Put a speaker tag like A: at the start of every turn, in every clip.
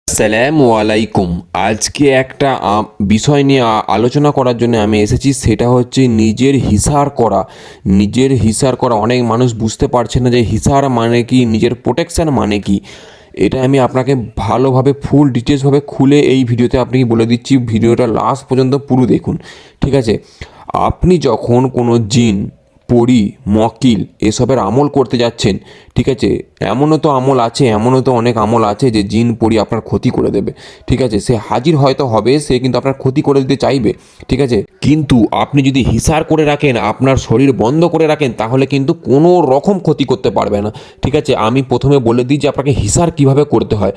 A: আসসালামু আলাইকুম। আজকে একটা বিষয় নিয়ে আলোচনা করার জন্য আমি এসেছি, সেটা হচ্ছে নিজের হিসার করা। নিজের হিসার করা অনেক মানুষ বুঝতে পারছে না যে হিসার মানে কি, নিজের প্রোটেকশান মানে কি। এটা আমি আপনাকে ভালোভাবে ফুল ডিটেলসভাবে খুলে এই ভিডিওতে আপনাকে বলে দিচ্ছি। ভিডিওটা লাস্ট পর্যন্ত পুরো দেখুন, ঠিক আছে? আপনি যখন কোনো জিন, পড়ি, মকিল এসবের আমল করতে যাচ্ছেন, ঠিক আছে? এমনও তো আমল আছে, এমনও তো অনেক আমল আছে যে জিন পড়ি আপনার ক্ষতি করে দেবে, ঠিক আছে? সে হাজির হয়তো হবে, সে কিন্তু আপনার ক্ষতি করে দিতে চাইবে, ঠিক আছে? কিন্তু আপনি যদি হিসার করে রাখেন, আপনার শরীর বন্ধ করে রাখেন, তাহলে কিন্তু কোনো রকম ক্ষতি করতে পারবে না, ঠিক আছে? আমি প্রথমে বলে দিই যে আপনাকে হিসার কিভাবে করতে হয়।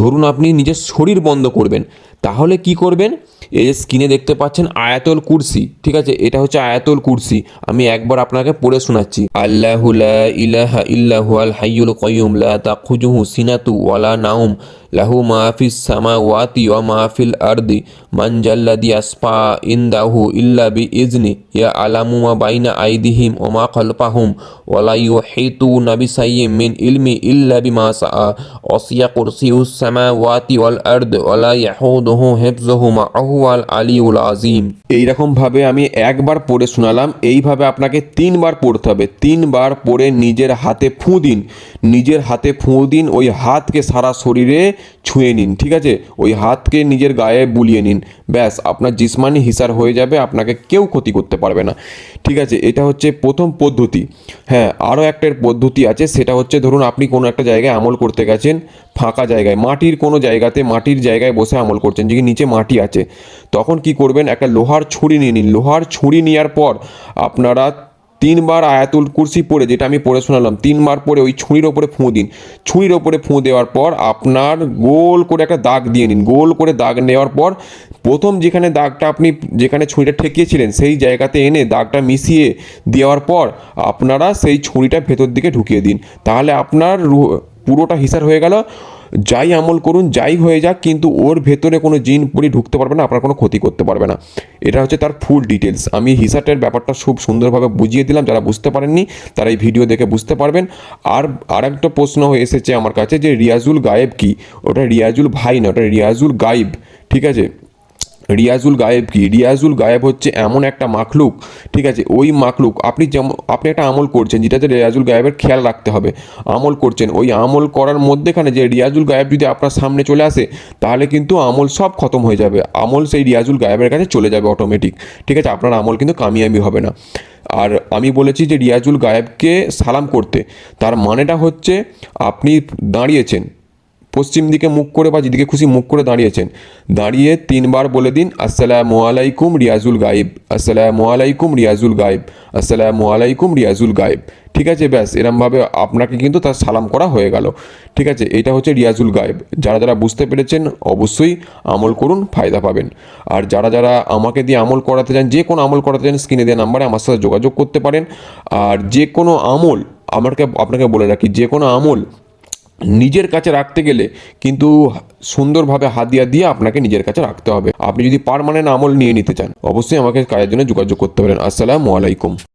A: ধরুন আপনি নিজের শরীর বন্ধ করবেন, তাহলে কি করবেন? এই যে স্ক্রিনে দেখতে পাচ্ছেন আয়াতুল কুরসি, ঠিক আছে? এটা হচ্ছে আয়াতুল কুরসি। আমি একবার আপনাকে পড়ে শোনাচ্ছি। আল্লাহু লা ইলাহা ইল্লাহু আল হাইয়ুল কাইয়ুম লা তাখুযুহু সিনাতু ওয়ালা নাওম লাহু মা ফিস সামাওয়াতি ওয়া মা ফিল আরদি মান জাল্লাযী আসফা ইনদাহু ইল্লা বিইজনি ইয়ালামু মা বাইনা আইদিহিম ওয়া মা খালফাহুম ওয়া লা ইউহিতুনা বিশাইইম মিন ইলমি ইল্লা বিমা শাআ ওয়াসিয়া কুরসিয়ুস সামাওয়াতি ওয়াল আরদ ওয়া লা ইয়াহুদুহু হিফযুহুমা ওয়া হুয়াল আলিয়্যুল আযীম। এইরকমভাবে আমি একবার পড়ে শোনালাম, এইভাবে আপনাকে 3 বার পড়তে হবে। 3 বার পড়ে নিজের হাতে ফুঁ দিন, নিজের হাতে ফুঁ দিন, ওই হাতকে সারা শরীরে ছুঁয়ে নিন, ঠিক আছে? ওই হাতকে নিজের গায়ে বুলিয়ে নিন, ব্যাস আপনার জিসমানি হিসার হয়ে যাবে, আপনাকে কেউ ক্ষতি করতে পারবে না, ঠিক আছে? এটা হচ্ছে প্রথম পদ্ধতি। হ্যাঁ, আরও একটা পদ্ধতি আছে, সেটা হচ্ছে ধরুন আপনি কোনো একটা জায়গায় আমল করতে গেছেন, ফাঁকা জায়গায়, মাটির কোনো জায়গাতে, মাটির জায়গায় বসে আমল করছেন, যে নিচে মাটি আছে। তখন কি করবেন? একটা লোহার ছুরি নিয়ে নিন। লোহার ছুরি নেওয়ার পর আপনারা 3 বার আয়াতুল কুরসি পড়ে, যেটা আমি পড়ে শোনালাম, 3 বার পড়ে ওই ছুরির ওপরে ফুঁ দিন। ছুরির ওপরে ফুঁ দেওয়ার পর আপনার গোল করে একটা দাগ দিয়ে নিন। গোল করে দাগ নেওয়ার পর প্রথম যেখানে দাগটা আপনি, যেখানে ছুরিটা ঠেকিয়েছিলেন, সেই জায়গাতে এনে দাগটা মিশিয়ে দেওয়ার পর আপনারা সেই ছুরিটা ভেতর দিকে ঢুকিয়ে দিন। তাহলে আপনার পুরোটা হিসার হয়ে গেল। যাই আমল করুন, যাই হয়ে যাক, কিন্তু ওর ভেতরে কোনো জিন পড়ি ঢুকতে পারবে না, আপনার কোনো ক্ষতি করতে পারবে না। এটা হচ্ছে তার ফুল ডিটেলস। আমি হিসারটার ব্যাপারটা খুব সুন্দরভাবে বুঝিয়ে দিলাম। যারা বুঝতে পারেননি তারা এই ভিডিও দেখে বুঝতে পারবেন। আর একটা প্রশ্ন হয়ে এসেছে আমার কাছে যে রিয়াজুল গায়েব কি? ওটা রিয়াজুল ভাই না, ওটা রিয়াজুল গায়েব, ঠিক আছে? রিয়াজুল গায়েব কি? রিয়াজুল গায়েব হচ্ছে এমন একটা মাখলুক, ঠিক আছে? ওই মাখলুক, আপনি একটা আমল করছেন, যেটাতে রিয়াজুল গায়েবের খেয়াল রাখতে হবে। আমল করছেন, ওই আমল করার মধ্যেখানে যে রিয়াজুল গায়েব যদি আপনার সামনে চলে আসে, তাহলে কিন্তু আমল সব খতম হয়ে যাবে। আমল সেই রিয়াজুল গায়েবের কাছে চলে যাবে অটোমেটিক, ঠিক আছে? আপনার আমল কিন্তু কামিয়াবি হবে না। আর আমি বলেছি যে রিয়াজুল গায়েবকে সালাম করতে, তার মানেটা হচ্ছে আপনি দাঁড়িয়েছেন পশ্চিম দিকে মুখ করে বা যেদিকে খুশি মুখ করে দাঁড়িয়েছেন, দাঁড়িয়ে 3 বার বলে দিন আসসালামু আলাইকুম রিয়াজুল গায়েব, আসসালামু আলাইকুম রিয়াজুল গায়েব, আসসালামু আলাইকুম রিয়াজুল গায়েব, ঠিক আছে? ব্যাস এরমভাবে আপনাকে কিন্তু তার সালাম করা হয়ে গেল, ঠিক আছে? এটা হচ্ছে রিয়াজুল গায়েব। যারা যারা বুঝতে পেরেছেন অবশ্যই আমল করুন, ফায়দা পাবেন। আর যারা যারা আমাকে দিয়ে আমল করাতে চান, যে কোনো আমল করাতে চান, স্ক্রিনে দেওয়া নাম্বারে আমার সাথে যোগাযোগ করতে পারেন। আর যে কোনো আমল, আপনাকে বলে রাখি, যে কোনো আমল নিজের কাছে রাখতে গেলে কিন্তু সুন্দরভাবে হাদিয়া দিয়ে আপনাকে নিজের কাছে রাখতে হবে। আপনি যদি পার্মানেন্ট আমল নিয়ে নিতে চান, অবশ্যই আমাকে কাজের জন্য যোগাযোগ করতে পারেন। আসসালামু আলাইকুম।